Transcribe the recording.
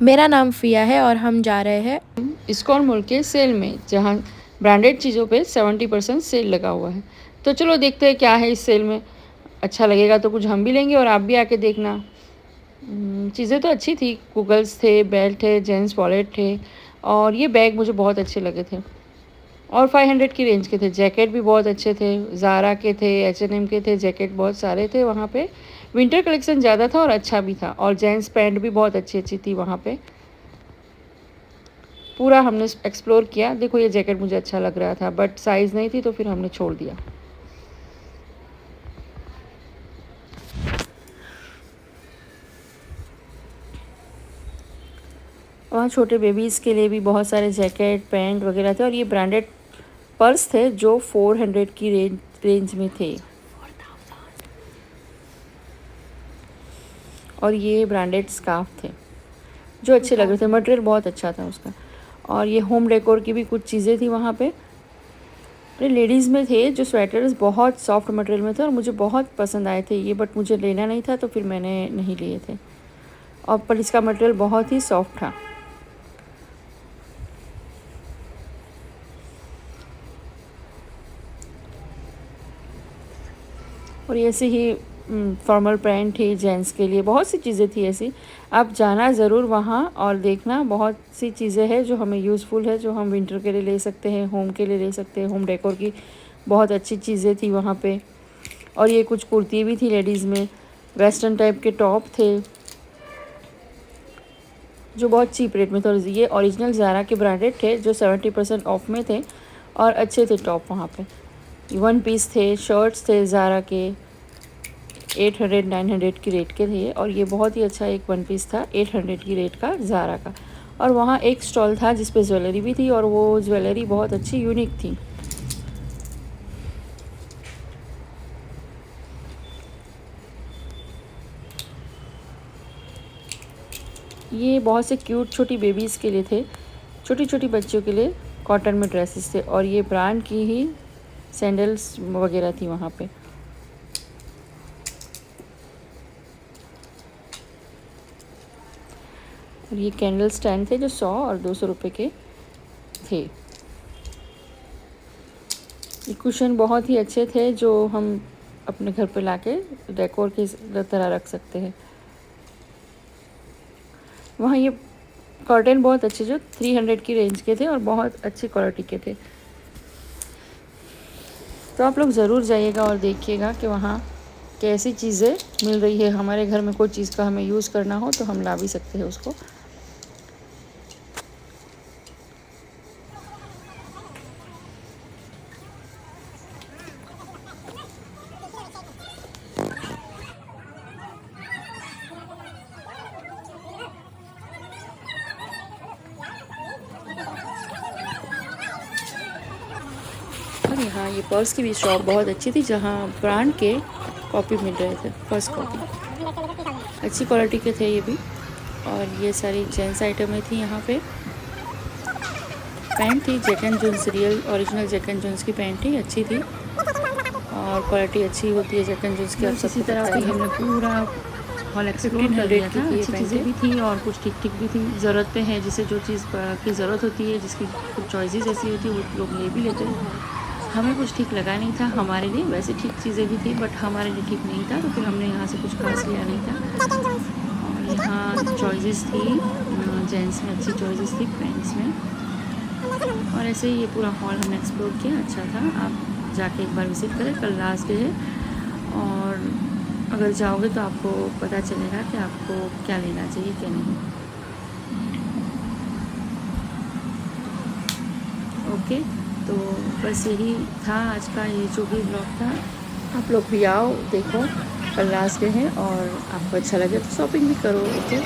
मेरा नाम फ़िया है और हम जा रहे हैं इस्कॉन मॉल के सेल में, जहाँ ब्रांडेड चीज़ों पे 70% सेल लगा हुआ है। तो चलो देखते हैं क्या है इस सेल में। अच्छा लगेगा तो कुछ हम भी लेंगे और आप भी आके देखना। चीज़ें तो अच्छी थी, गूगल्स थे, बेल्ट थे, जेंट्स वॉलेट थे और ये बैग मुझे बहुत अच्छे लगे थे और 500 की रेंज के थे। जैकेट भी बहुत अच्छे थे, ज़ारा के थे, H&M के थे, जैकेट बहुत सारे थे वहाँ पे। विंटर कलेक्शन ज़्यादा था और अच्छा भी था और जेंट्स पैंट भी बहुत अच्छी अच्छी थी वहाँ पे। पूरा हमने एक्सप्लोर किया। देखो ये जैकेट मुझे अच्छा लग रहा था बट साइज़ नहीं थी तो फिर हमने छोड़ दिया। वहाँ छोटे बेबीज़ के लिए भी बहुत सारे जैकेट पैंट वगैरह थे और ये ब्रांडेड पर्स थे जो 400 की रेंज में थे और ये ब्रांडेड स्कार्फ थे जो अच्छे लग रहे थे। मटेरियल बहुत अच्छा था उसका। और ये होम डेकोर की भी कुछ चीज़ें थी वहाँ पे। लेडीज़ में थे जो स्वेटर्स बहुत सॉफ्ट मटेरियल में थे और मुझे बहुत पसंद आए थे ये, बट मुझे लेना नहीं था तो फिर मैंने नहीं लिए थे। और पर इसका मटेरियल बहुत ही सॉफ्ट था। और ऐसे ही फॉर्मल पैंट थी जेंट्स के लिए, बहुत सी चीज़ें थी ऐसी। आप जाना ज़रूर वहाँ और देखना, बहुत सी चीज़ें हैं जो हमें यूज़फुल है, जो हम विंटर के लिए ले सकते हैं, होम के लिए ले सकते हैं। होम डेकोर की बहुत अच्छी चीज़ें थी वहाँ पे। और ये कुछ कुर्ती भी थी लेडीज़ में, वेस्टर्न टाइप के टॉप थे जो बहुत चीप रेट में थे। और ये ओरिजिनल ज़ारा के ब्रांडेड थे जो 70% ऑफ में थे और अच्छे थे टॉप वहाँ पे। 1 पीस थे, शर्ट्स थे ज़ारा के 800-900 की रेट के थे और ये बहुत ही अच्छा एक 1 पीस था 800 की रेट का ज़ारा का। और वहाँ एक स्टॉल था जिस पे ज्वेलरी भी थी और वो ज्वेलरी बहुत अच्छी यूनिक थी। ये बहुत से क्यूट छोटी बेबीज़ के लिए थे, छोटी छोटी बच्चियों के लिए कॉटन में ड्रेसेस थे और ये ब्रांड की ही सैंडल्स वगैरह थी वहाँ पे। और ये कैंडल स्टैंड थे जो 100 और 200 रुपये के थे। ये कुशन बहुत ही अच्छे थे जो हम अपने घर पे लाके डेकोर की तरह रख सकते हैं। वहाँ ये कर्टन बहुत अच्छे जो 300 की रेंज के थे और बहुत अच्छी क्वालिटी के थे। तो आप लोग ज़रूर जाइएगा और देखिएगा कि वहाँ कैसी चीज़ें मिल रही है। हमारे घर में कोई चीज़ का हमें यूज़ करना हो तो हम ला भी सकते हैं उसको। और यहाँ ये पर्स की भी शॉप बहुत अच्छी थी जहाँ ब्रांड के कॉपी मिल रहे थे, फर्स्ट कॉपी अच्छी क्वालिटी के थे ये भी। और ये सारी जेंट्स आइटमें थी यहाँ पे। पैंट थी Jack and Jones, real original Jack and Jones की पैंट थी, अच्छी थी और क्वालिटी अच्छी होती है जैक एंड जोन्स की। इसी तरह की हमने पूरा हॉल एक्सप्लोर कर लिया था। अच्छी चीज़ें भी थी और कुछ ठीक ठीक भी थी। ज़रूरत पे है, जिसे जो चीज़ की ज़रूरत होती है, जिसकी कुछ चॉइसेस ऐसी होती है वो लोग ले भी लेते हैं। हमें कुछ ठीक लगा नहीं था हमारे लिए, वैसे ठीक चीज़ें भी थी बट हमारे लिए ठीक नहीं था तो फिर हमने यहाँ से कुछ खास लिया नहीं था। और यहाँ चॉइसेस थी, जेंट्स में अच्छी चॉइसेस थी पैंट्स में। और ऐसे ही ये पूरा हॉल हमने एक्सप्लोर किया, अच्छा था। आप जाके एक बार विज़िट करें, कल लास्ट डे है और अगर जाओगे तो आपको पता चलेगा कि आपको क्या लेना चाहिए क्या नहीं। ओके, तो बस यही था आज का ये जो भी ब्लॉग था। आप लोग भी आओ, देखो, कल लास्ट डे है और आपको अच्छा लगे तो शॉपिंग भी करो। ओके।